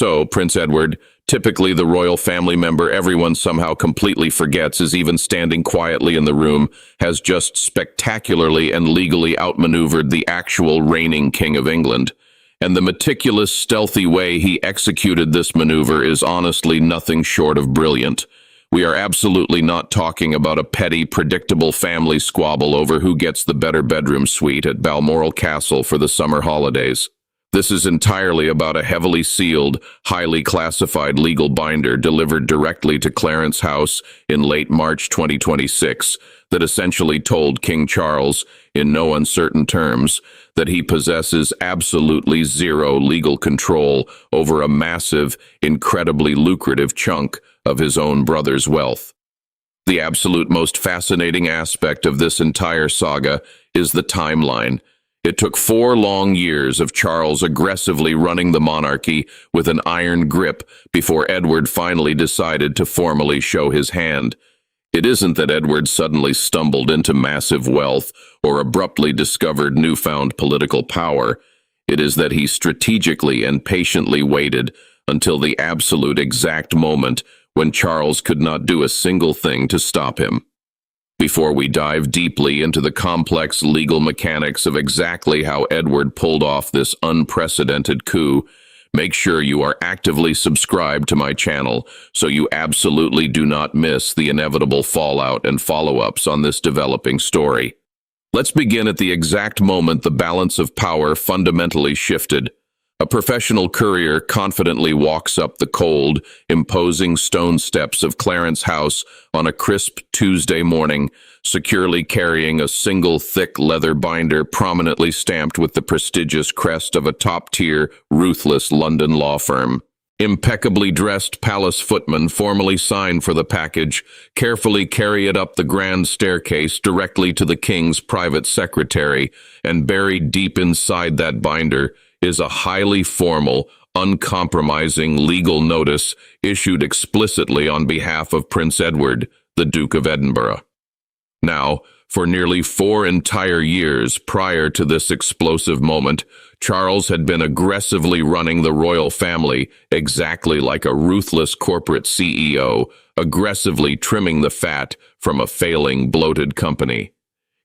So, Prince Edward, typically the royal family member everyone somehow completely forgets is even standing quietly in the room, has just spectacularly and legally outmaneuvered the actual reigning King of England. And the meticulous, stealthy way he executed this maneuver is honestly nothing short of brilliant. We are absolutely not talking about a petty, predictable family squabble over who gets the better bedroom suite at Balmoral Castle for the summer holidays. This is entirely about a heavily sealed, highly classified legal binder delivered directly to Clarence House in late March 2026 that essentially told King Charles, in no uncertain terms, that he possesses absolutely zero legal control over a massive, incredibly lucrative chunk of his own brother's wealth. The absolute most fascinating aspect of this entire saga is the timeline. It took 4 long years of Charles aggressively running the monarchy with an iron grip before Edward finally decided to formally show his hand. It isn't that Edward suddenly stumbled into massive wealth or abruptly discovered newfound political power. It is that he strategically and patiently waited until the absolute exact moment when Charles could not do a single thing to stop him. Before we dive deeply into the complex legal mechanics of exactly how Edward pulled off this unprecedented coup, make sure you are actively subscribed to my channel so you absolutely do not miss the inevitable fallout and follow-ups on this developing story. Let's begin at the exact moment the balance of power fundamentally shifted. A professional courier confidently walks up the cold, imposing stone steps of Clarence House on a crisp Tuesday morning, securely carrying a single thick leather binder prominently stamped with the prestigious crest of a top-tier, ruthless London law firm. Impeccably dressed palace footmen formally sign for the package, carefully carry it up the grand staircase directly to the king's private secretary, and buried deep inside that binder is a highly formal, uncompromising legal notice issued explicitly on behalf of Prince Edward, the Duke of Edinburgh. Now, for nearly 4 entire years prior to this explosive moment, Charles had been aggressively running the royal family exactly like a ruthless corporate CEO, aggressively trimming the fat from a failing, bloated company.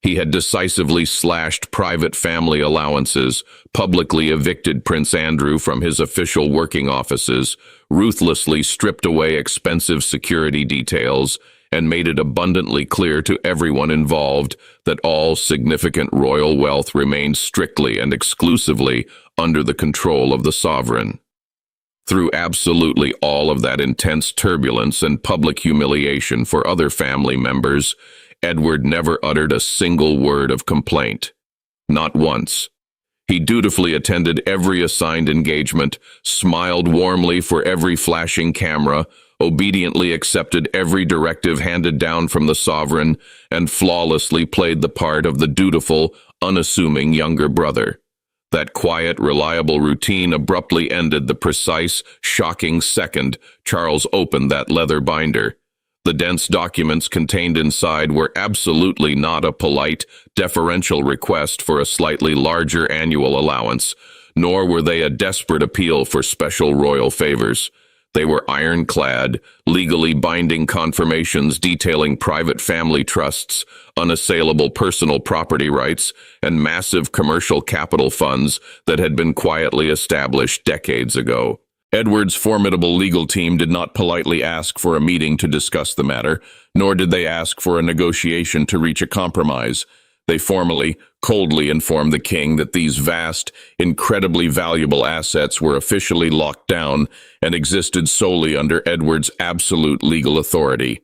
He had decisively slashed private family allowances, publicly evicted Prince Andrew from his official working offices, ruthlessly stripped away expensive security details, and made it abundantly clear to everyone involved that all significant royal wealth remained strictly and exclusively under the control of the sovereign. Through absolutely all of that intense turbulence and public humiliation for other family members, Edward never uttered a single word of complaint. Not once. He dutifully attended every assigned engagement, smiled warmly for every flashing camera, obediently accepted every directive handed down from the sovereign, and flawlessly played the part of the dutiful, unassuming younger brother. That quiet, reliable routine abruptly ended the precise, shocking second Charles opened that leather binder. The dense documents contained inside were absolutely not a polite, deferential request for a slightly larger annual allowance, nor were they a desperate appeal for special royal favors. They were ironclad, legally binding confirmations detailing private family trusts, unassailable personal property rights, and massive commercial capital funds that had been quietly established decades ago. Edward's formidable legal team did not politely ask for a meeting to discuss the matter, nor did they ask for a negotiation to reach a compromise. They formally, coldly informed the king that these vast, incredibly valuable assets were officially locked down and existed solely under Edward's absolute legal authority.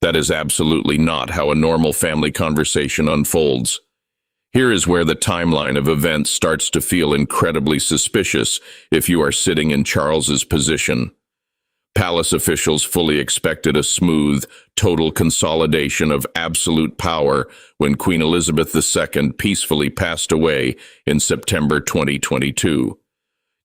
That is absolutely not how a normal family conversation unfolds. Here is where the timeline of events starts to feel incredibly suspicious if you are sitting in Charles's position. Palace officials fully expected a smooth, total consolidation of absolute power when Queen Elizabeth II peacefully passed away in September 2022.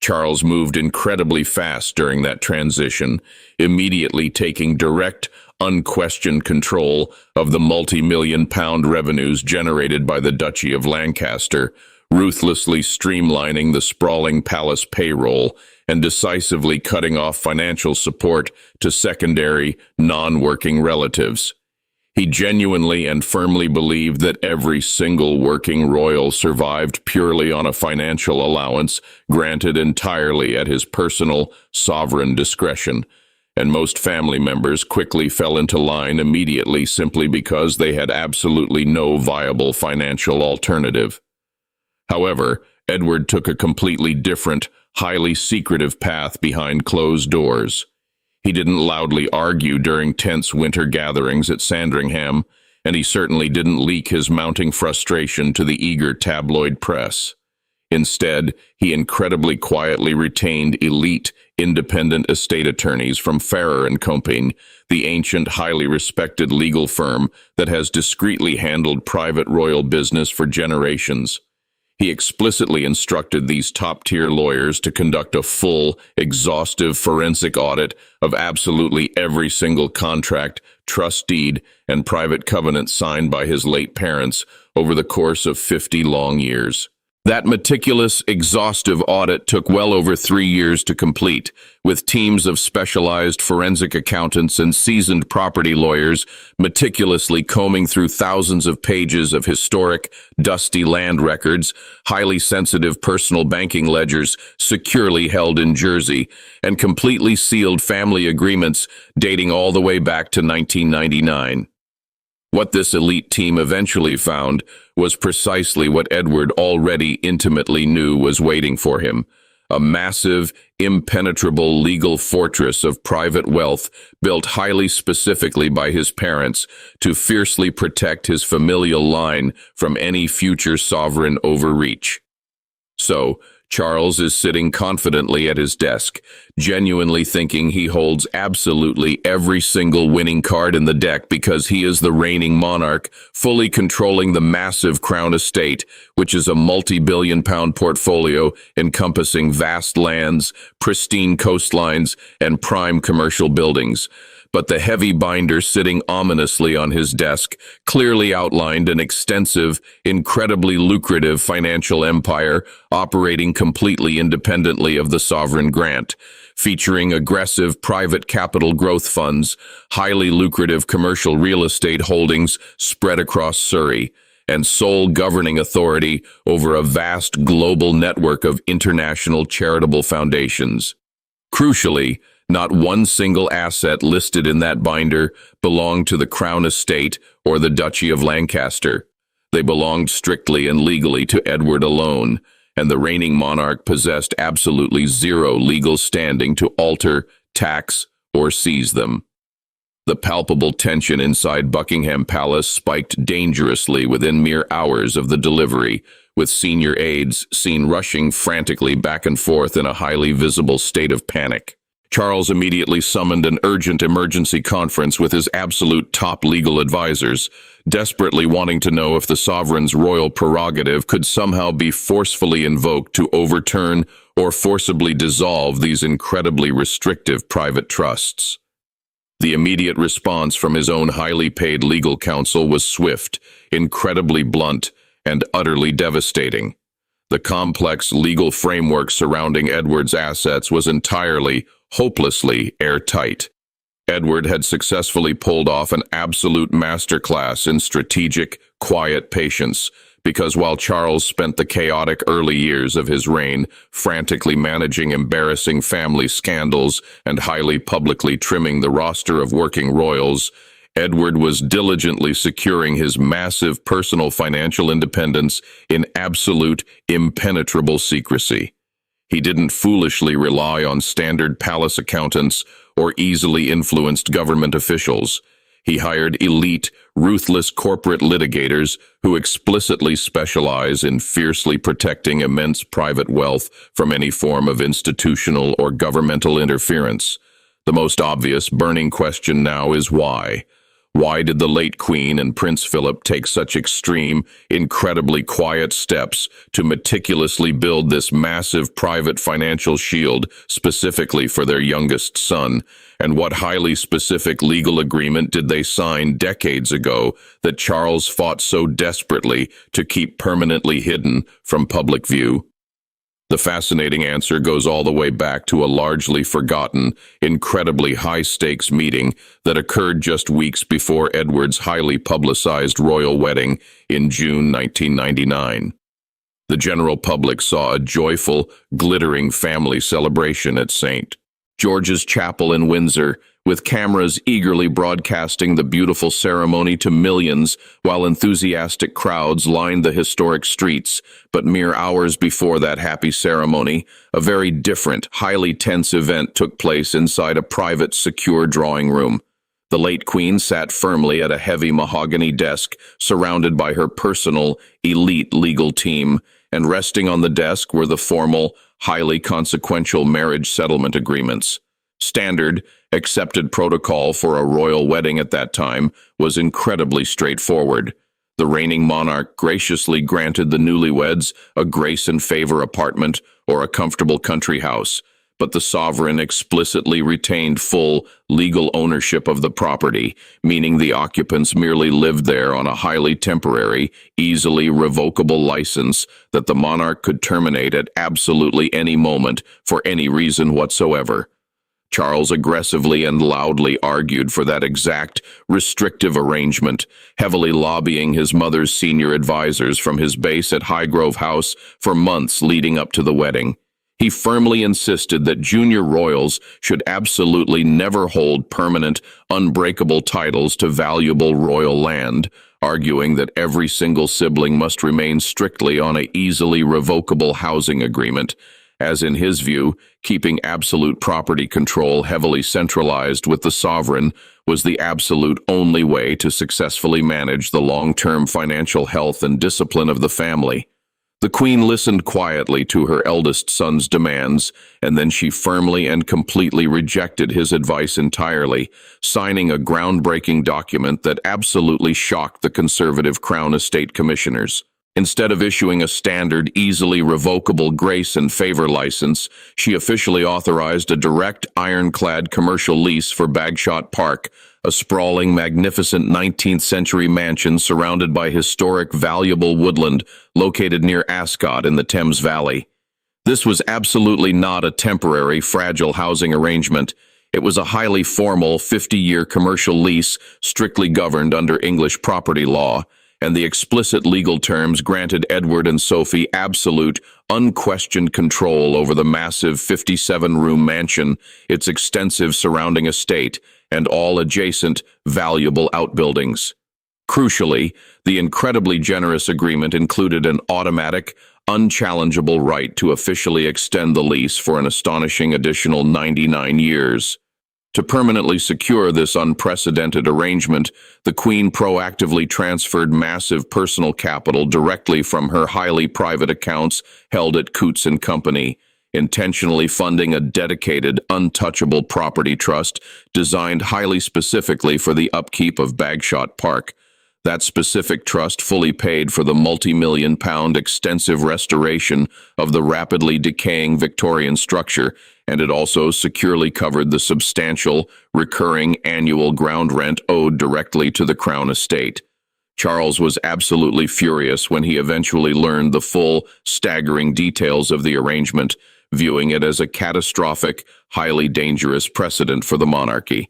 Charles moved incredibly fast during that transition, immediately taking direct, unquestioned control of the multi-million-pound revenues generated by the Duchy of Lancaster, ruthlessly streamlining the sprawling palace payroll and decisively cutting off financial support to secondary, non-working relatives. He genuinely and firmly believed that every single working royal survived purely on a financial allowance granted entirely at his personal, sovereign discretion, and most family members quickly fell into line immediately simply because they had absolutely no viable financial alternative. However, Edward took a completely different, highly secretive path behind closed doors. He didn't loudly argue during tense winter gatherings at Sandringham, and he certainly didn't leak his mounting frustration to the eager tabloid press. Instead, he incredibly quietly retained elite, independent estate attorneys from Farrer and Company, the ancient, highly respected legal firm that has discreetly handled private royal business for generations. He explicitly instructed these top-tier lawyers to conduct a full, exhaustive forensic audit of absolutely every single contract, trust deed, and private covenant signed by his late parents over the course of 50 long years. That meticulous, exhaustive audit took well over 3 years to complete, with teams of specialized forensic accountants and seasoned property lawyers meticulously combing through thousands of pages of historic, dusty land records, highly sensitive personal banking ledgers securely held in Jersey, and completely sealed family agreements dating all the way back to 1999. What this elite team eventually found was precisely what Edward already intimately knew was waiting for him: a massive, impenetrable legal fortress of private wealth built highly specifically by his parents to fiercely protect his familial line from any future sovereign overreach. So, Charles is sitting confidently at his desk, genuinely thinking he holds absolutely every single winning card in the deck because he is the reigning monarch, fully controlling the massive crown estate, which is a multi-billion-pound portfolio encompassing vast lands, pristine coastlines, and prime commercial buildings. But the heavy binder sitting ominously on his desk clearly outlined an extensive, incredibly lucrative financial empire operating completely independently of the sovereign grant, featuring aggressive private capital growth funds, highly lucrative commercial real estate holdings spread across Surrey, and sole governing authority over a vast global network of international charitable foundations. Crucially, not one single asset listed in that binder belonged to the Crown Estate or the Duchy of Lancaster. They belonged strictly and legally to Edward alone, and the reigning monarch possessed absolutely zero legal standing to alter, tax, or seize them. The palpable tension inside Buckingham Palace spiked dangerously within mere hours of the delivery, with senior aides seen rushing frantically back and forth in a highly visible state of panic. Charles immediately summoned an urgent emergency conference with his absolute top legal advisors, desperately wanting to know if the sovereign's royal prerogative could somehow be forcefully invoked to overturn or forcibly dissolve these incredibly restrictive private trusts. The immediate response from his own highly paid legal counsel was swift, incredibly blunt, and utterly devastating. The complex legal framework surrounding Edward's assets was entirely, hopelessly airtight. Edward had successfully pulled off an absolute masterclass in strategic, quiet patience, because while Charles spent the chaotic early years of his reign frantically managing embarrassing family scandals and highly publicly trimming the roster of working royals, Edward was diligently securing his massive personal financial independence in absolute, impenetrable secrecy. He didn't foolishly rely on standard palace accountants or easily influenced government officials. He hired elite, ruthless corporate litigators who explicitly specialize in fiercely protecting immense private wealth from any form of institutional or governmental interference. The most obvious burning question now is why. Why did the late Queen and Prince Philip take such extreme, incredibly quiet steps to meticulously build this massive private financial shield specifically for their youngest son? And what highly specific legal agreement did they sign decades ago that Charles fought so desperately to keep permanently hidden from public view? The fascinating answer goes all the way back to a largely forgotten, incredibly high-stakes meeting that occurred just weeks before Edward's highly publicized royal wedding in June 1999. The general public saw a joyful, glittering family celebration at St. George's Chapel in Windsor, with cameras eagerly broadcasting the beautiful ceremony to millions while enthusiastic crowds lined the historic streets. But mere hours before that happy ceremony, a very different, highly tense event took place inside a private, secure drawing room. The late Queen sat firmly at a heavy mahogany desk, surrounded by her personal, elite legal team, and resting on the desk were the formal, highly consequential marriage settlement agreements. Standard, accepted protocol for a royal wedding at that time was incredibly straightforward. The reigning monarch graciously granted the newlyweds a grace and favor apartment or a comfortable country house, but the sovereign explicitly retained full legal ownership of the property, meaning the occupants merely lived there on a highly temporary, easily revocable license that the monarch could terminate at absolutely any moment for any reason whatsoever. Charles aggressively and loudly argued for that exact restrictive arrangement, heavily lobbying his mother's senior advisors from his base at Highgrove House for months leading up to the wedding. He firmly insisted that junior royals should absolutely never hold permanent, unbreakable titles to valuable royal land, arguing that every single sibling must remain strictly on an easily revocable housing agreement, as in his view, keeping absolute property control heavily centralized with the sovereign was the absolute only way to successfully manage the long-term financial health and discipline of the family. The Queen listened quietly to her eldest son's demands, and then she firmly and completely rejected his advice entirely, signing a groundbreaking document that absolutely shocked the conservative Crown Estate commissioners. Instead of issuing a standard, easily revocable grace and favor license, she officially authorized a direct, ironclad commercial lease for Bagshot Park, a sprawling, magnificent 19th-century mansion surrounded by historic, valuable woodland located near Ascot in the Thames Valley. This was absolutely not a temporary, fragile housing arrangement. It was a highly formal 50-year commercial lease strictly governed under English property law, and the explicit legal terms granted Edward and Sophie absolute, unquestioned control over the massive 57-room mansion, its extensive surrounding estate, and all adjacent, valuable outbuildings. Crucially, the incredibly generous agreement included an automatic, unchallengeable right to officially extend the lease for an astonishing additional 99 years. To permanently secure this unprecedented arrangement, the Queen proactively transferred massive personal capital directly from her highly private accounts held at Coutts and Company, intentionally funding a dedicated, untouchable property trust designed highly specifically for the upkeep of Bagshot Park. That specific trust fully paid for the multi-million-pound extensive restoration of the rapidly decaying Victorian structure, and it also securely covered the substantial, recurring annual ground rent owed directly to the Crown Estate. Charles was absolutely furious when he eventually learned the full, staggering details of the arrangement, viewing it as a catastrophic, highly dangerous precedent for the monarchy.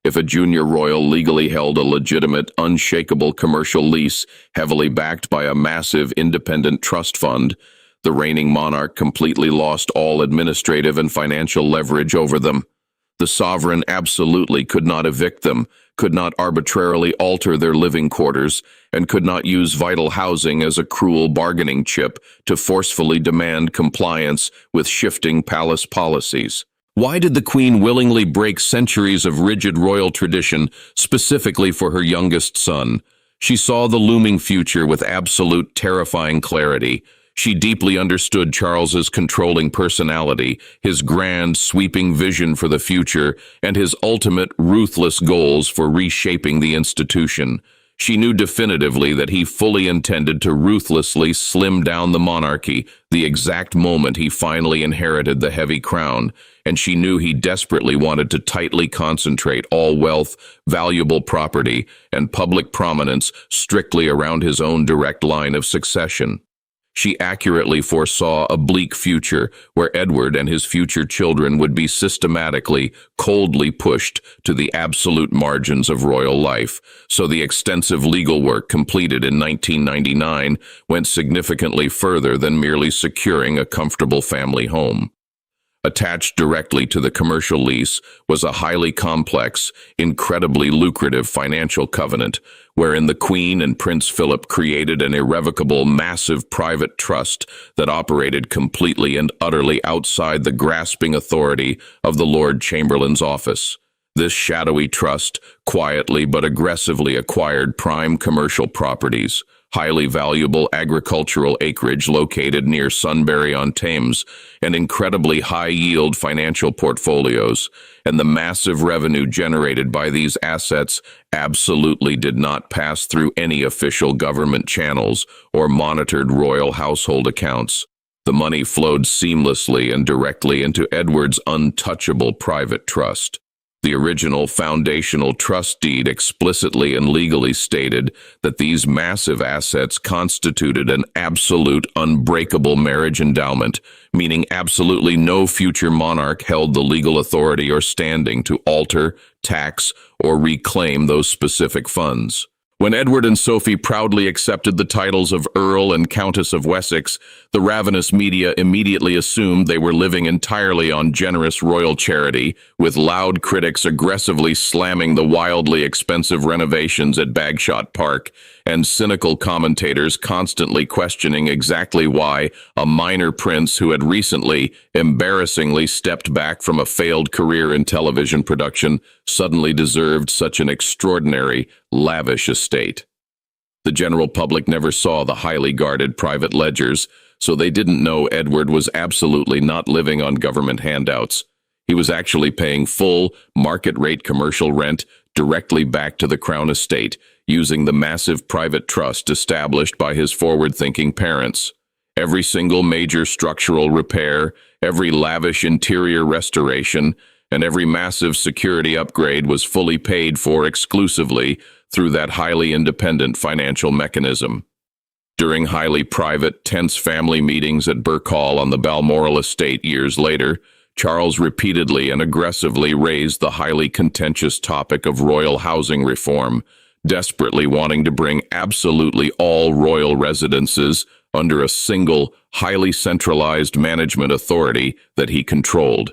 If a junior royal legally held a legitimate, unshakable commercial lease heavily backed by a massive independent trust fund, the reigning monarch completely lost all administrative and financial leverage over them. The sovereign absolutely could not evict them, could not arbitrarily alter their living quarters, and could not use vital housing as a cruel bargaining chip to forcefully demand compliance with shifting palace policies. Why did the Queen willingly break centuries of rigid royal tradition specifically for her youngest son? She saw the looming future with absolute terrifying clarity. She deeply understood Charles's controlling personality, his grand, sweeping vision for the future, and his ultimate, ruthless goals for reshaping the institution. She knew definitively that he fully intended to ruthlessly slim down the monarchy the exact moment he finally inherited the heavy crown, and she knew he desperately wanted to tightly concentrate all wealth, valuable property, and public prominence strictly around his own direct line of succession. She accurately foresaw a bleak future where Edward and his future children would be systematically, coldly pushed to the absolute margins of royal life, so the extensive legal work completed in 1999 went significantly further than merely securing a comfortable family home. Attached directly to the commercial lease was a highly complex, incredibly lucrative financial covenant, wherein the Queen and Prince Philip created an irrevocable, massive private trust that operated completely and utterly outside the grasping authority of the Lord Chamberlain's office. This shadowy trust quietly but aggressively acquired prime commercial properties, highly valuable agricultural acreage located near Sunbury-on-Thames, and incredibly high-yield financial portfolios, and the massive revenue generated by these assets absolutely did not pass through any official government channels or monitored royal household accounts. The money flowed seamlessly and directly into Edward's untouchable private trust. The original foundational trust deed explicitly and legally stated that these massive assets constituted an absolute, unbreakable marriage endowment, meaning absolutely no future monarch held the legal authority or standing to alter, tax, or reclaim those specific funds. When Edward and Sophie proudly accepted the titles of Earl and Countess of Wessex, the ravenous media immediately assumed they were living entirely on generous royal charity, with loud critics aggressively slamming the wildly expensive renovations at Bagshot Park, and cynical commentators constantly questioning exactly why a minor prince who had recently, embarrassingly stepped back from a failed career in television production suddenly deserved such an extraordinary, lavish estate. The general public never saw the highly guarded private ledgers, so they didn't know Edward was absolutely not living on government handouts. He was actually paying full, market-rate commercial rent directly back to the Crown estate, using the massive private trust established by his forward-thinking parents. Every single major structural repair, every lavish interior restoration, and every massive security upgrade was fully paid for exclusively through that highly independent financial mechanism. During highly private, tense family meetings at Birk Hall on the Balmoral estate years later, Charles repeatedly and aggressively raised the highly contentious topic of royal housing reform, desperately wanting to bring absolutely all royal residences under a single, highly centralized management authority that he controlled.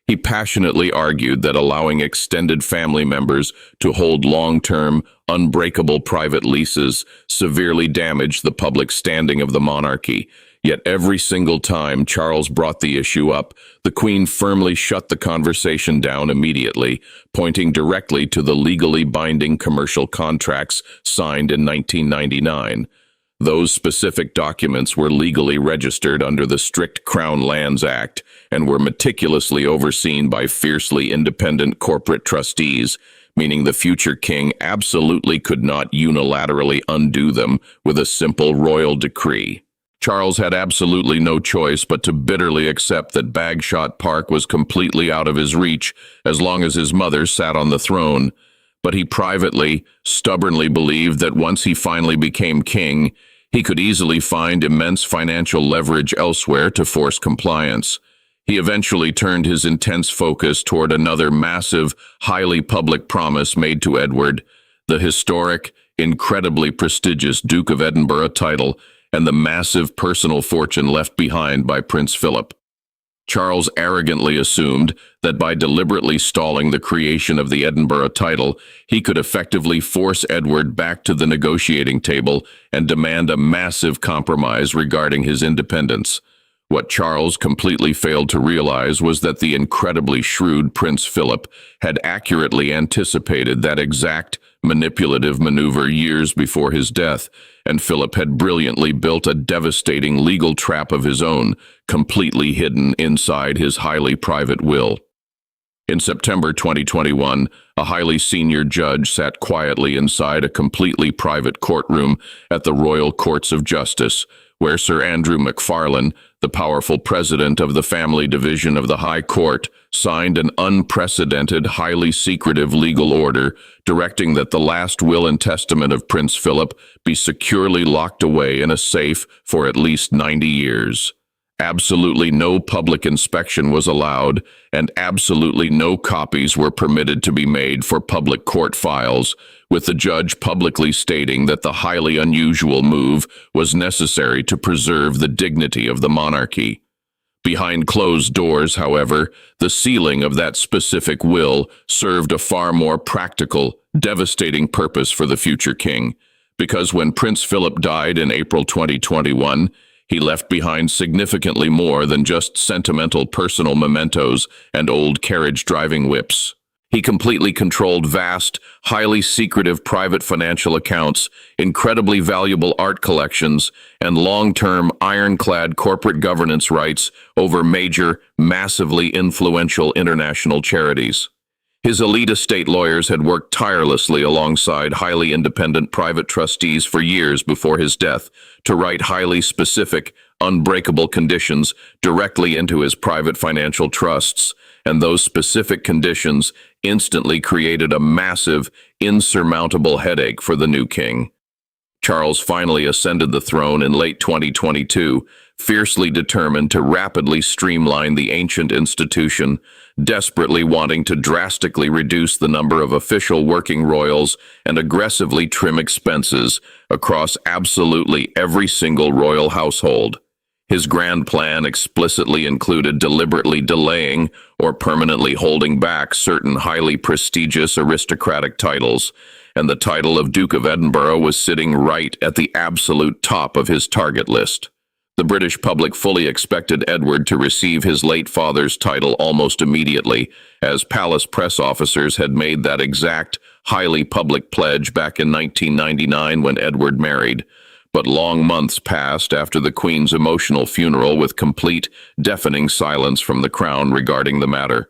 He passionately argued that allowing extended family members to hold long-term, unbreakable private leases severely damaged the public standing of the monarchy. Yet every single time Charles brought the issue up, the Queen firmly shut the conversation down immediately, pointing directly to the legally binding commercial contracts signed in 1999. Those specific documents were legally registered under the strict Crown Lands Act and were meticulously overseen by fiercely independent corporate trustees, meaning the future king absolutely could not unilaterally undo them with a simple royal decree. Charles had absolutely no choice but to bitterly accept that Bagshot Park was completely out of his reach as long as his mother sat on the throne. But he privately, stubbornly believed that once he finally became king, he could easily find immense financial leverage elsewhere to force compliance. He eventually turned his intense focus toward another massive, highly public promise made to Edward, the historic, incredibly prestigious Duke of Edinburgh title, and the massive personal fortune left behind by Prince Philip. Charles arrogantly assumed that by deliberately stalling the creation of the Edinburgh title, he could effectively force Edward back to the negotiating table and demand a massive compromise regarding his independence. What Charles completely failed to realize was that the incredibly shrewd Prince Philip had accurately anticipated that exact, manipulative maneuver years before his death, and Philip had brilliantly built a devastating legal trap of his own, completely hidden inside his highly private will. In September 2021, a highly senior judge sat quietly inside a completely private courtroom at the Royal Courts of Justice, where Sir Andrew MacFarlane, the powerful president of the Family Division of the High Court, signed an unprecedented, highly secretive legal order directing that the last will and testament of Prince Philip be securely locked away in a safe for at least 90 years. Absolutely no public inspection was allowed, and absolutely no copies were permitted to be made for public court files, with the judge publicly stating that the highly unusual move was necessary to preserve the dignity of the monarchy. Behind closed doors, however, the sealing of that specific will served a far more practical, devastating purpose for the future king, because when Prince Philip died in April 2021, he left behind significantly more than just sentimental personal mementos and old carriage-driving whips. He completely controlled vast, highly secretive private financial accounts, incredibly valuable art collections, and long-term ironclad corporate governance rights over major, massively influential international charities. His elite estate lawyers had worked tirelessly alongside highly independent private trustees for years before his death to write highly specific, unbreakable conditions directly into his private financial trusts, and those specific conditions instantly created a massive, insurmountable headache for the new king. Charles finally ascended the throne in late 2022, fiercely determined to rapidly streamline the ancient institution, desperately wanting to drastically reduce the number of official working royals and aggressively trim expenses across absolutely every single royal household. His grand plan explicitly included deliberately delaying or permanently holding back certain highly prestigious aristocratic titles, and the title of Duke of Edinburgh was sitting right at the absolute top of his target list. The British public fully expected Edward to receive his late father's title almost immediately, as palace press officers had made that exact, highly public pledge back in 1999 when Edward married. But long months passed after the Queen's emotional funeral with complete, deafening silence from the Crown regarding the matter.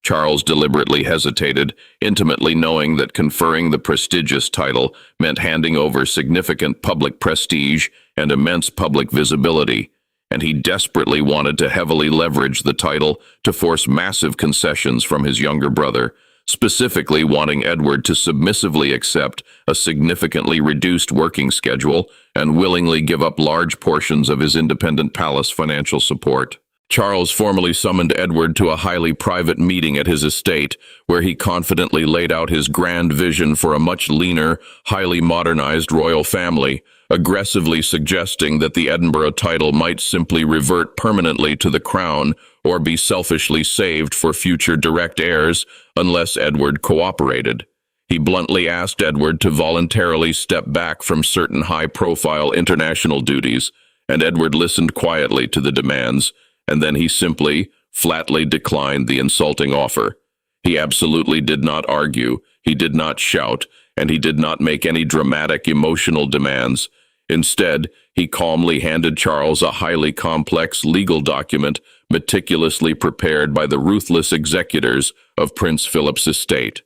Charles deliberately hesitated, intimately knowing that conferring the prestigious title meant handing over significant public prestige and immense public visibility, and he desperately wanted to heavily leverage the title to force massive concessions from his younger brother, specifically wanting Edward to submissively accept a significantly reduced working schedule and willingly give up large portions of his independent palace financial support. Charles formally summoned Edward to a highly private meeting at his estate, where he confidently laid out his grand vision for a much leaner, highly modernized royal family, aggressively suggesting that the Edinburgh title might simply revert permanently to the crown or be selfishly saved for future direct heirs unless Edward cooperated. He bluntly asked Edward to voluntarily step back from certain high-profile international duties, and Edward listened quietly to the demands, and then he simply, flatly declined the insulting offer. He absolutely did not argue, he did not shout, and he did not make any dramatic emotional demands. Instead, he calmly handed Charles a highly complex legal document meticulously prepared by the ruthless executors of Prince Philip's estate.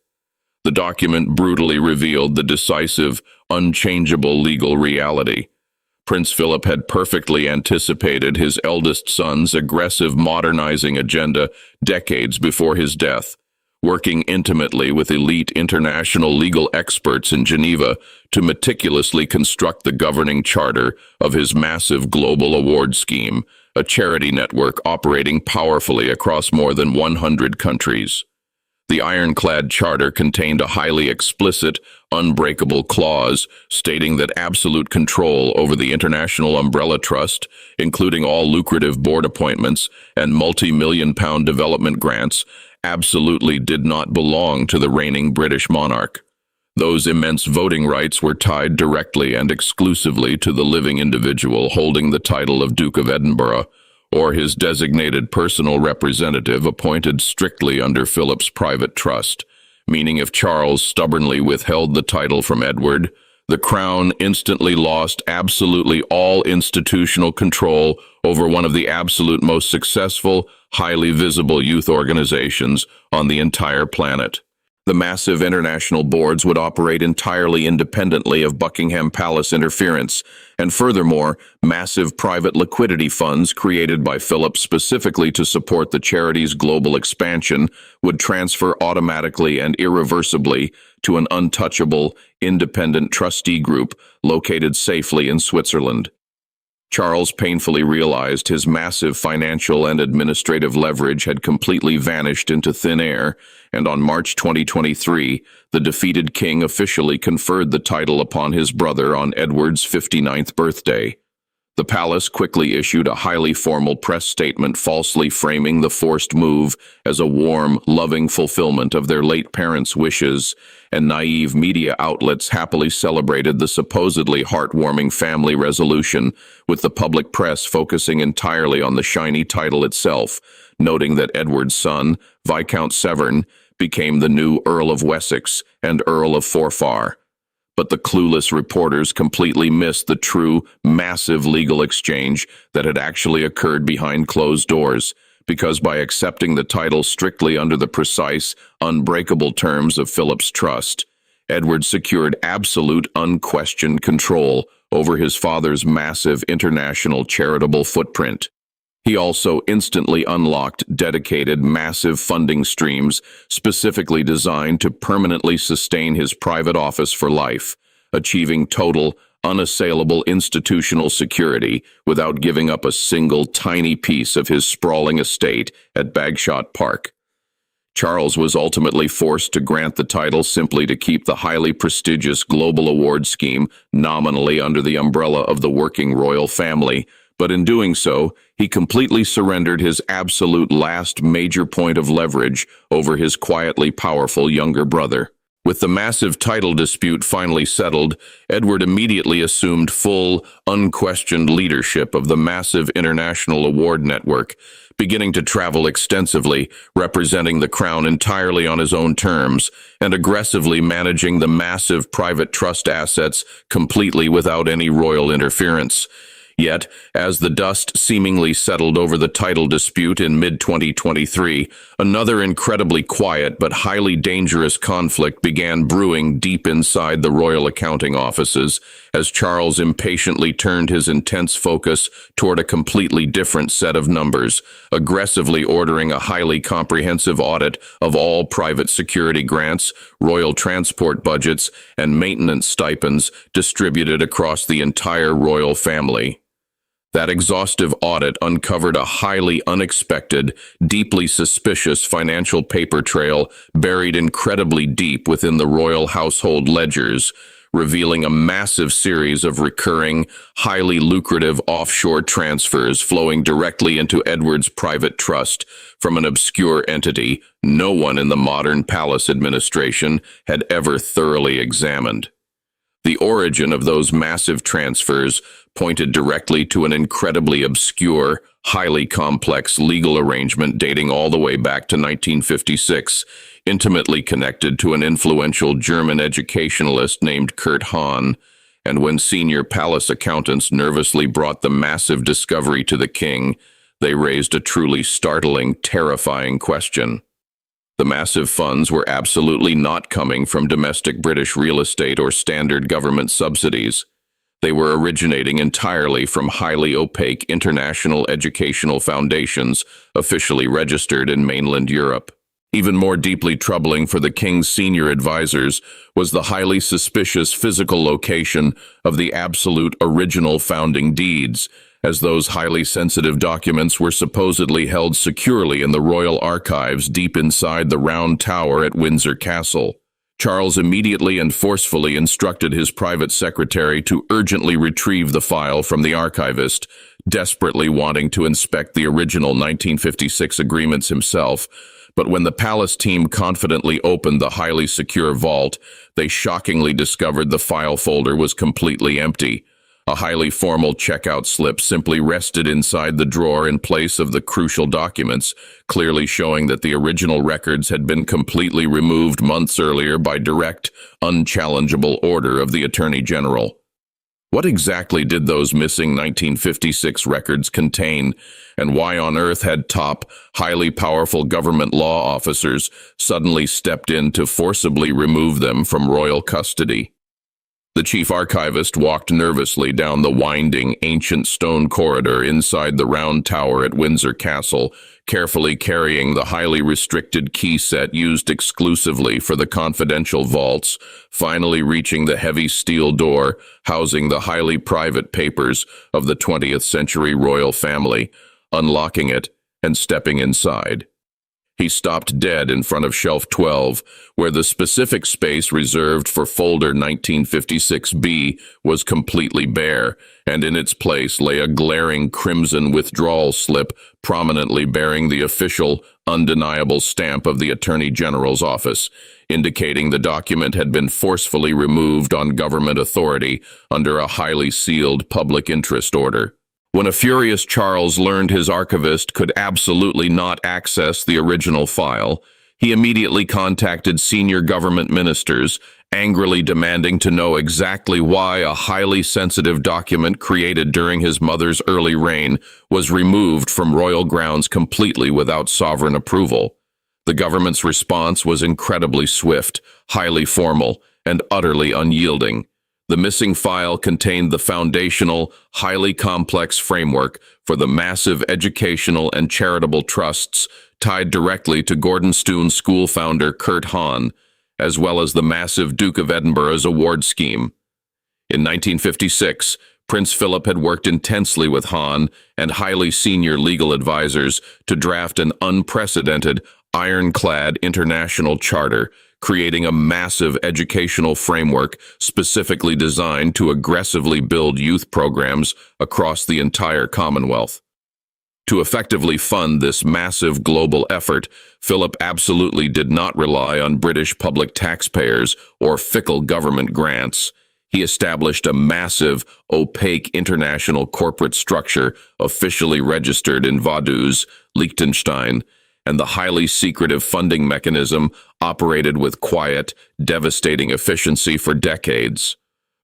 The document brutally revealed the decisive, unchangeable legal reality. Prince Philip had perfectly anticipated his eldest son's aggressive modernizing agenda decades before his death, working intimately with elite international legal experts in Geneva to meticulously construct the governing charter of his massive global award scheme, a charity network operating powerfully across more than 100 countries. The ironclad charter contained a highly explicit, unbreakable clause stating that absolute control over the International Umbrella Trust, including all lucrative board appointments and multi-million-pound development grants, absolutely did not belong to the reigning British monarch. Those immense voting rights were tied directly and exclusively to the living individual holding the title of Duke of Edinburgh, or his designated personal representative appointed strictly under Philip's private trust, meaning if Charles stubbornly withheld the title from Edward, the crown instantly lost absolutely all institutional control over one of the absolute most successful, highly visible youth organizations on the entire planet. The massive international boards would operate entirely independently of Buckingham Palace interference, and furthermore, massive private liquidity funds created by Philip specifically to support the charity's global expansion would transfer automatically and irreversibly to an untouchable, independent trustee group located safely in Switzerland. Charles painfully realized his massive financial and administrative leverage had completely vanished into thin air, and on March 2023, the defeated king officially conferred the title upon his brother on Edward's 59th birthday. The palace quickly issued a highly formal press statement falsely framing the forced move as a warm, loving fulfillment of their late parents' wishes, and naive media outlets happily celebrated the supposedly heartwarming family resolution, with the public press focusing entirely on the shiny title itself, noting that Edward's son, Viscount Severn, became the new Earl of Wessex and Earl of Forfar. But the clueless reporters completely missed the true, massive legal exchange that had actually occurred behind closed doors, because by accepting the title strictly under the precise, unbreakable terms of Philip's trust, Edward secured absolute, unquestioned control over his father's massive international charitable footprint. He also instantly unlocked dedicated, massive funding streams specifically designed to permanently sustain his private office for life, achieving total, unassailable institutional security without giving up a single tiny piece of his sprawling estate at Bagshot Park. Charles was ultimately forced to grant the title simply to keep the highly prestigious global award scheme nominally under the umbrella of the working royal family, but in doing so, he completely surrendered his absolute last major point of leverage over his quietly powerful younger brother. With the massive title dispute finally settled, Edward immediately assumed full, unquestioned leadership of the massive international award network, beginning to travel extensively, representing the crown entirely on his own terms, and aggressively managing the massive private trust assets completely without any royal interference. Yet, as the dust seemingly settled over the title dispute in mid-2023, another incredibly quiet but highly dangerous conflict began brewing deep inside the royal accounting offices, as Charles impatiently turned his intense focus toward a completely different set of numbers, aggressively ordering a highly comprehensive audit of all private security grants, royal transport budgets, and maintenance stipends distributed across the entire royal family. That exhaustive audit uncovered a highly unexpected, deeply suspicious financial paper trail buried incredibly deep within the royal household ledgers, revealing a massive series of recurring, highly lucrative offshore transfers flowing directly into Edward's private trust from an obscure entity no one in the modern palace administration had ever thoroughly examined. The origin of those massive transfers pointed directly to an incredibly obscure, highly complex legal arrangement dating all the way back to 1956, intimately connected to an influential German educationalist named Kurt Hahn. And when senior palace accountants nervously brought the massive discovery to the king, they raised a truly startling, terrifying question. The massive funds were absolutely not coming from domestic British real estate or standard government subsidies. They were originating entirely from highly opaque international educational foundations officially registered in mainland Europe. Even more deeply troubling for the king's senior advisors was the highly suspicious physical location of the absolute original founding deeds, as those highly sensitive documents were supposedly held securely in the royal archives deep inside the Round Tower at Windsor Castle. Charles immediately and forcefully instructed his private secretary to urgently retrieve the file from the archivist, desperately wanting to inspect the original 1956 agreements himself. But when the palace team confidently opened the highly secure vault, they shockingly discovered the file folder was completely empty. A highly formal checkout slip simply rested inside the drawer in place of the crucial documents, clearly showing that the original records had been completely removed months earlier by direct, unchallengeable order of the Attorney General. What exactly did those missing 1956 records contain, and why on earth had top, highly powerful government law officers suddenly stepped in to forcibly remove them from royal custody? The chief archivist walked nervously down the winding, ancient stone corridor inside the round tower at Windsor Castle, carefully carrying the highly restricted key set used exclusively for the confidential vaults, finally reaching the heavy steel door housing the highly private papers of the 20th century royal family, unlocking it and stepping inside. He stopped dead in front of shelf 12, where the specific space reserved for folder 1956B was completely bare, and in its place lay a glaring crimson withdrawal slip prominently bearing the official, undeniable stamp of the Attorney General's office, indicating the document had been forcefully removed on government authority under a highly sealed public interest order. When a furious Charles learned his archivist could absolutely not access the original file, he immediately contacted senior government ministers, angrily demanding to know exactly why a highly sensitive document created during his mother's early reign was removed from royal grounds completely without sovereign approval. The government's response was incredibly swift, highly formal, and utterly unyielding. The missing file contained the foundational, highly complex framework for the massive educational and charitable trusts tied directly to Gordonstoun school founder Kurt Hahn, as well as the massive Duke of Edinburgh's award scheme. In 1956, Prince Philip had worked intensely with Hahn and highly senior legal advisors to draft an unprecedented, ironclad international charter, creating a massive educational framework specifically designed to aggressively build youth programs across the entire Commonwealth. To effectively fund this massive global effort, Philip absolutely did not rely on British public taxpayers or fickle government grants. He established a massive, opaque international corporate structure officially registered in Vaduz, Liechtenstein, and the highly secretive funding mechanism operated with quiet, devastating efficiency for decades.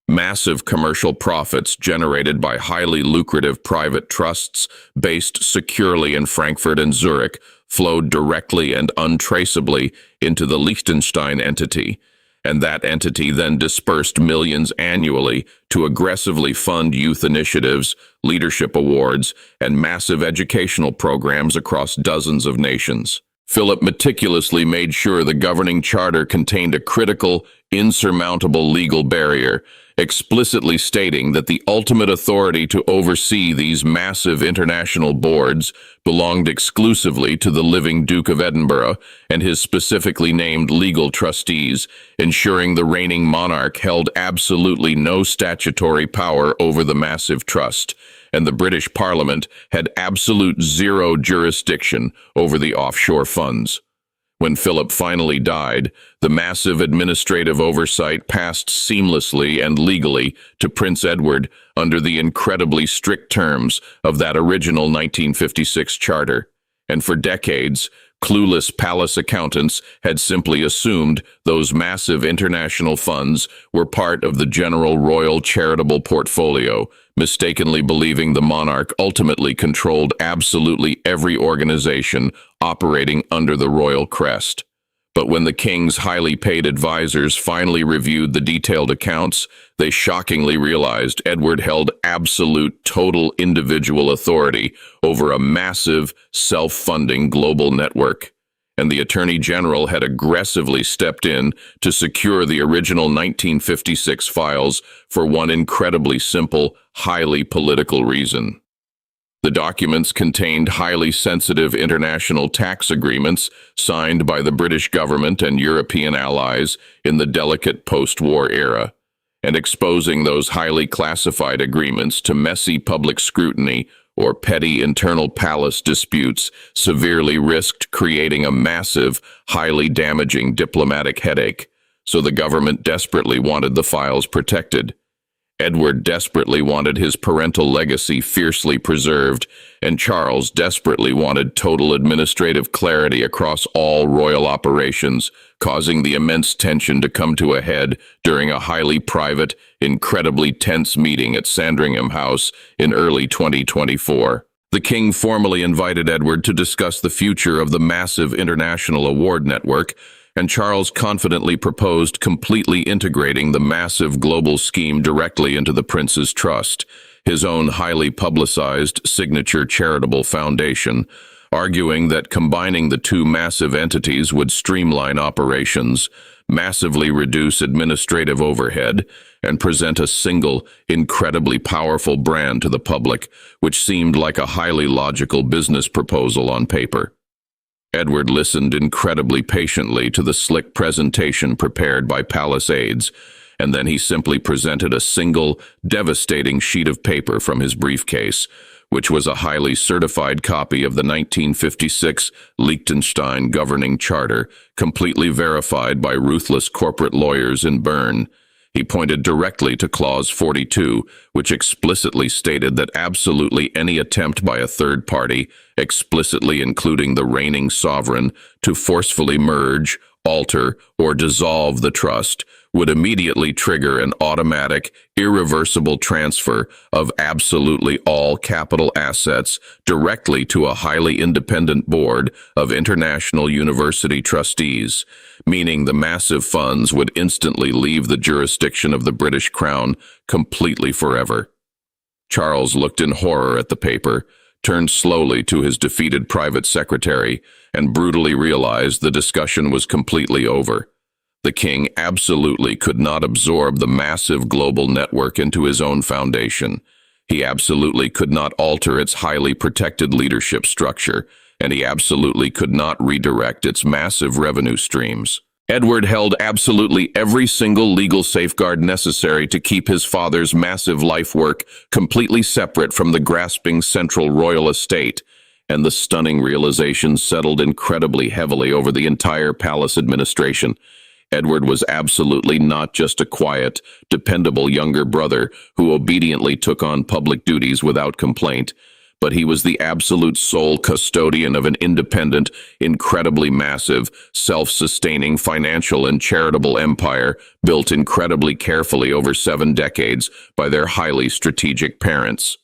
Massive commercial profits generated by highly lucrative private trusts based securely in Frankfurt and Zurich flowed directly and untraceably into the Liechtenstein entity, and that entity then dispersed millions annually to aggressively fund youth initiatives, leadership awards, and massive educational programs across dozens of nations. Philip meticulously made sure the governing charter contained a critical, insurmountable legal barrier, explicitly stating that the ultimate authority to oversee these massive international boards belonged exclusively to the living Duke of Edinburgh and his specifically named legal trustees, ensuring the reigning monarch held absolutely no statutory power over the massive trust, and the British Parliament had absolute zero jurisdiction over the offshore funds. When Philip finally died, the massive administrative oversight passed seamlessly and legally to Prince Edward under the incredibly strict terms of that original 1956 charter, and for decades, clueless palace accountants had simply assumed those massive international funds were part of the general royal charitable portfolio, mistakenly believing the monarch ultimately controlled absolutely every organization operating under the royal crest. But when the king's highly paid advisors finally reviewed the detailed accounts, they shockingly realized Edward held absolute total individual authority over a massive, self-funding global network, and the Attorney General had aggressively stepped in to secure the original 1956 files for one incredibly simple, highly political reason. The documents contained highly sensitive international tax agreements signed by the British government and European allies in the delicate post-war era, and exposing those highly classified agreements to messy public scrutiny or petty internal palace disputes severely risked creating a massive, highly damaging diplomatic headache, so the government desperately wanted the files protected. Edward desperately wanted his parental legacy fiercely preserved, and Charles desperately wanted total administrative clarity across all royal operations, causing the immense tension to come to a head during a highly private, incredibly tense meeting at Sandringham House in early 2024. The king formally invited Edward to discuss the future of the massive international award network, and Charles confidently proposed completely integrating the massive global scheme directly into the prince's trust, his own highly publicized signature charitable foundation, arguing that combining the two massive entities would streamline operations, massively reduce administrative overhead, and present a single, incredibly powerful brand to the public, which seemed like a highly logical business proposal on paper. Edward listened incredibly patiently to the slick presentation prepared by palace aides, and then he simply presented a single, devastating sheet of paper from his briefcase, which was a highly certified copy of the 1956 Liechtenstein Governing Charter, completely verified by ruthless corporate lawyers in Bern. He pointed directly to Clause 42, which explicitly stated that absolutely any attempt by a third party, explicitly including the reigning sovereign, to forcefully merge, alter, or dissolve the trust would immediately trigger an automatic, irreversible transfer of absolutely all capital assets directly to a highly independent board of international university trustees, meaning the massive funds would instantly leave the jurisdiction of the British Crown completely forever. Charles looked in horror at the paper, turned slowly to his defeated private secretary, and brutally realized the discussion was completely over. The king absolutely could not absorb the massive global network into his own foundation. He absolutely could not alter its highly protected leadership structure, and he absolutely could not redirect its massive revenue streams. Edward held absolutely every single legal safeguard necessary to keep his father's massive life work completely separate from the grasping central royal estate, and the stunning realization settled incredibly heavily over the entire palace administration. Edward was absolutely not just a quiet, dependable younger brother who obediently took on public duties without complaint, but he was the absolute sole custodian of an independent, incredibly massive, self-sustaining financial and charitable empire built incredibly carefully over 7 decades by their highly strategic parents.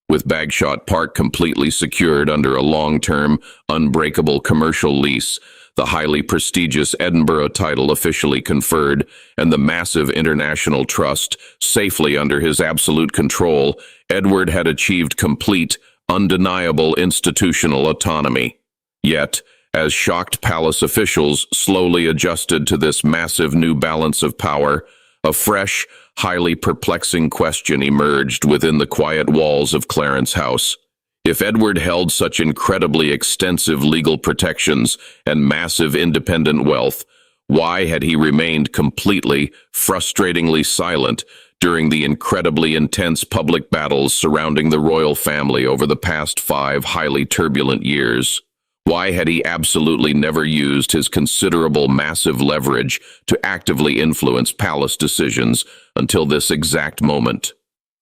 With Bagshot Park completely secured under a long-term, unbreakable commercial lease, the highly prestigious Edinburgh title officially conferred, and the massive international trust safely under his absolute control, Edward had achieved complete, undeniable institutional autonomy. Yet, as shocked palace officials slowly adjusted to this massive new balance of power, a fresh, highly perplexing question emerged within the quiet walls of Clarence House. If Edward held such incredibly extensive legal protections and massive independent wealth, why had he remained completely, frustratingly silent during the incredibly intense public battles surrounding the royal family over the past 5 highly turbulent years? Why had he absolutely never used his considerable massive leverage to actively influence palace decisions until this exact moment?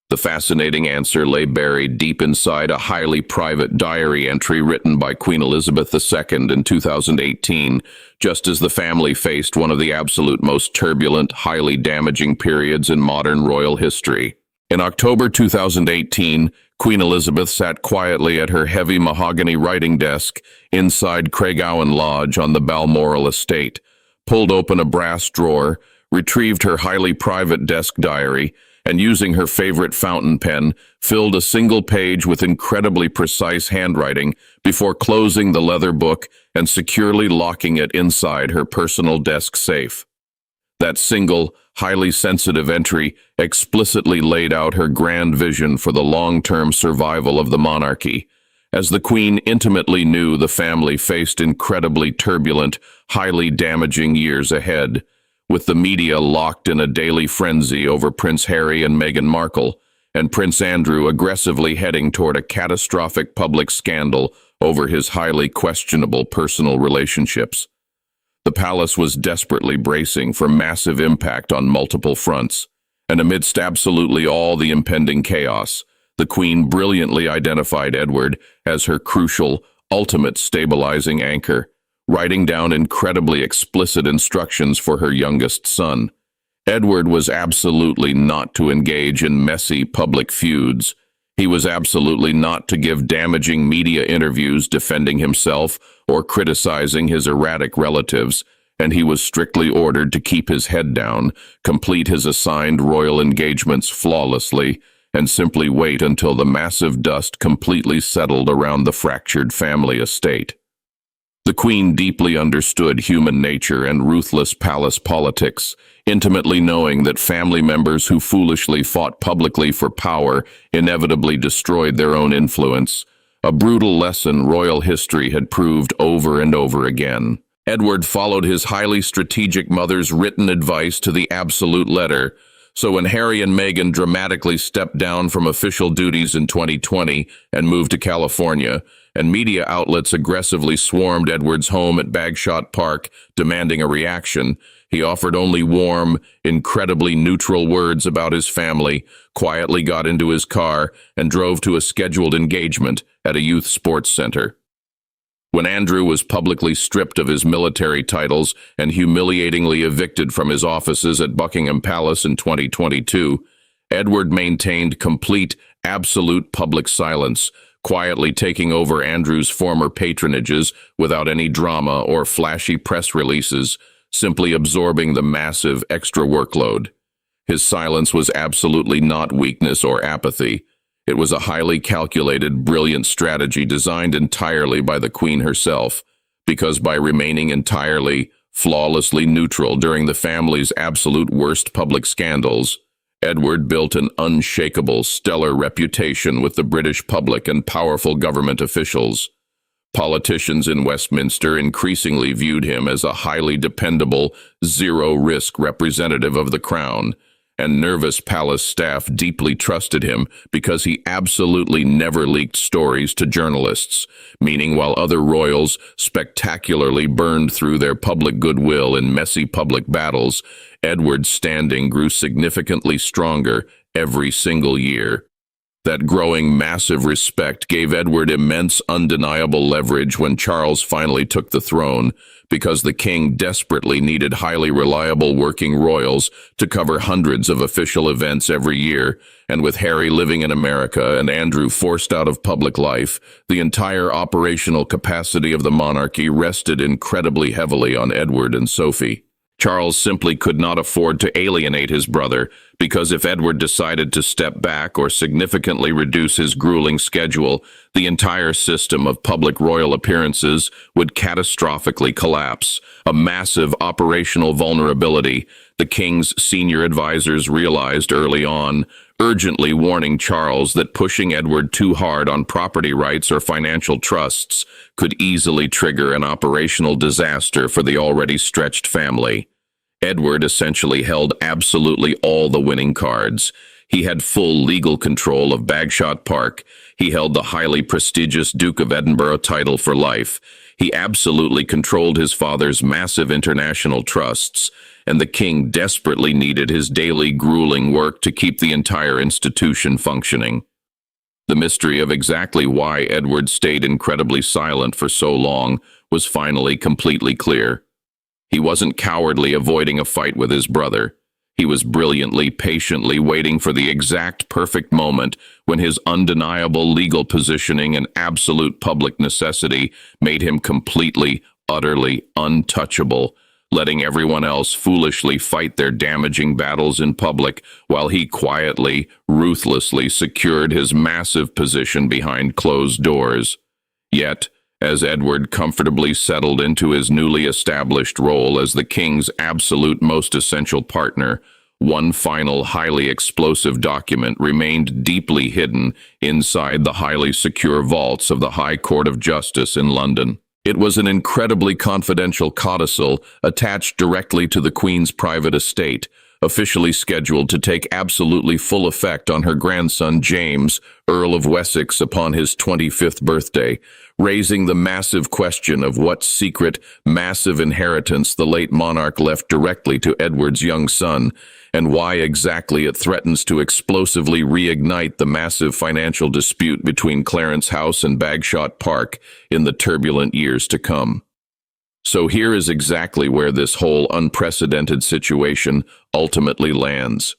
The fascinating answer lay buried deep inside a highly private diary entry written by Queen Elizabeth II in 2018, just as the family faced one of the absolute most turbulent, highly damaging periods in modern royal history. In October 2018, Queen Elizabeth sat quietly at her heavy mahogany writing desk inside Craiggowan Lodge on the Balmoral estate, pulled open a brass drawer, retrieved her highly private desk diary, and using her favorite fountain pen, filled a single page with incredibly precise handwriting before closing the leather book and securely locking it inside her personal desk safe. That single, highly sensitive entry explicitly laid out her grand vision for the long-term survival of the monarchy. As the Queen intimately knew the family faced incredibly turbulent, highly damaging years ahead, with the media locked in a daily frenzy over Prince Harry and Meghan Markle, and Prince Andrew aggressively heading toward a catastrophic public scandal over his highly questionable personal relationships. The palace was desperately bracing for massive impact on multiple fronts. And amidst absolutely all the impending chaos, the Queen brilliantly identified Edward as her crucial, ultimate stabilizing anchor, writing down incredibly explicit instructions for her youngest son. Edward was absolutely not to engage in messy public feuds. He was absolutely not to give damaging media interviews defending himself or criticizing his erratic relatives, and he was strictly ordered to keep his head down, complete his assigned royal engagements flawlessly, and simply wait until the massive dust completely settled around the fractured family estate. The Queen deeply understood human nature and ruthless palace politics, intimately knowing that family members who foolishly fought publicly for power inevitably destroyed their own influence, a brutal lesson royal history had proved over and over again. Edward followed his highly strategic mother's written advice to the absolute letter, so when Harry and Meghan dramatically stepped down from official duties in 2020 and moved to California, and media outlets aggressively swarmed Edward's home at Bagshot Park, demanding a reaction, he offered only warm, incredibly neutral words about his family, quietly got into his car, and drove to a scheduled engagement at a youth sports center. When Andrew was publicly stripped of his military titles and humiliatingly evicted from his offices at Buckingham Palace in 2022, Edward maintained complete, absolute public silence, quietly taking over Andrew's former patronages without any drama or flashy press releases, simply absorbing the massive extra workload. His silence was absolutely not weakness or apathy. It was a highly calculated, brilliant strategy designed entirely by the Queen herself, because by remaining entirely, flawlessly neutral during the family's absolute worst public scandals, Edward built an unshakable, stellar reputation with the British public and powerful government officials. Politicians in Westminster increasingly viewed him as a highly dependable, zero-risk representative of the Crown, and nervous palace staff deeply trusted him because he absolutely never leaked stories to journalists, meaning while other royals spectacularly burned through their public goodwill in messy public battles, Edward's standing grew significantly stronger every single year. That growing massive respect gave Edward immense undeniable leverage when Charles finally took the throne, because the king desperately needed highly reliable working royals to cover hundreds of official events every year, and with Harry living in America and Andrew forced out of public life, the entire operational capacity of the monarchy rested incredibly heavily on Edward and Sophie. Charles simply could not afford to alienate his brother, because if Edward decided to step back or significantly reduce his grueling schedule, the entire system of public royal appearances would catastrophically collapse, a massive operational vulnerability the king's senior advisors realized early on, urgently warning Charles that pushing Edward too hard on property rights or financial trusts could easily trigger an operational disaster for the already stretched family. Edward essentially held absolutely all the winning cards. He had full legal control of Bagshot Park. He held the highly prestigious Duke of Edinburgh title for life. He absolutely controlled his father's massive international trusts, and the king desperately needed his daily grueling work to keep the entire institution functioning. The mystery of exactly why Edward stayed incredibly silent for so long was finally completely clear. He wasn't cowardly avoiding a fight with his brother. He was brilliantly, patiently waiting for the exact perfect moment when his undeniable legal positioning and absolute public necessity made him completely, utterly untouchable, letting everyone else foolishly fight their damaging battles in public while he quietly, ruthlessly secured his massive position behind closed doors. Yet, as Edward comfortably settled into his newly established role as the king's absolute most essential partner, one final highly explosive document remained deeply hidden inside the highly secure vaults of the High Court of Justice in London. It was an incredibly confidential codicil attached directly to the Queen's private estate, officially scheduled to take absolutely full effect on her grandson James, Earl of Wessex, upon his 25th birthday, raising the massive question of what secret, massive inheritance the late monarch left directly to Edward's young son, and why exactly it threatens to explosively reignite the massive financial dispute between Clarence House and Bagshot Park in the turbulent years to come. So here is exactly where this whole unprecedented situation ultimately lands.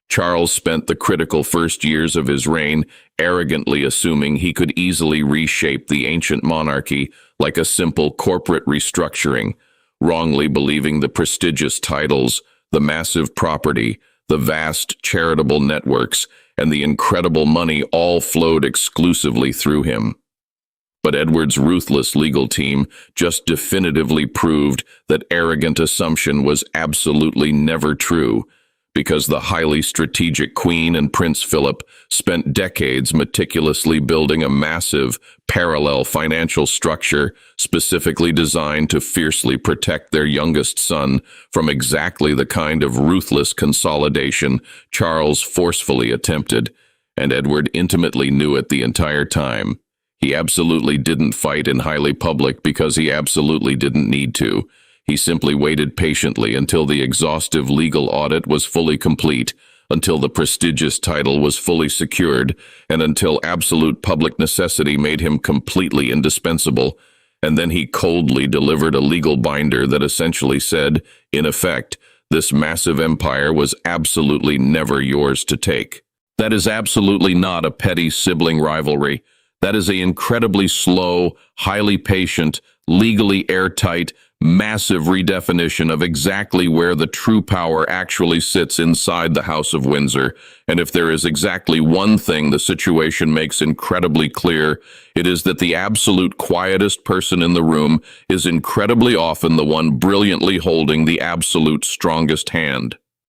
Charles spent the critical first years of his reign arrogantly assuming he could easily reshape the ancient monarchy like a simple corporate restructuring, wrongly believing the prestigious titles, the massive property, the vast charitable networks, and the incredible money all flowed exclusively through him. But Edward's ruthless legal team just definitively proved that arrogant assumption was absolutely never true, because the highly strategic Queen and Prince Philip spent decades meticulously building a massive, parallel financial structure specifically designed to fiercely protect their youngest son from exactly the kind of ruthless consolidation Charles forcefully attempted, and Edward intimately knew it the entire time. He absolutely didn't fight in highly public because he absolutely didn't need to. He simply waited patiently until the exhaustive legal audit was fully complete, until the prestigious title was fully secured, and until absolute public necessity made him completely indispensable. And then he coldly delivered a legal binder that essentially said, in effect, this massive empire was absolutely never yours to take. That is absolutely not a petty sibling rivalry. That is an incredibly slow, highly patient, legally airtight, massive redefinition of exactly where the true power actually sits inside the House of Windsor. And if there is exactly one thing the situation makes incredibly clear, it is that the absolute quietest person in the room is incredibly often the one brilliantly holding the absolute strongest hand.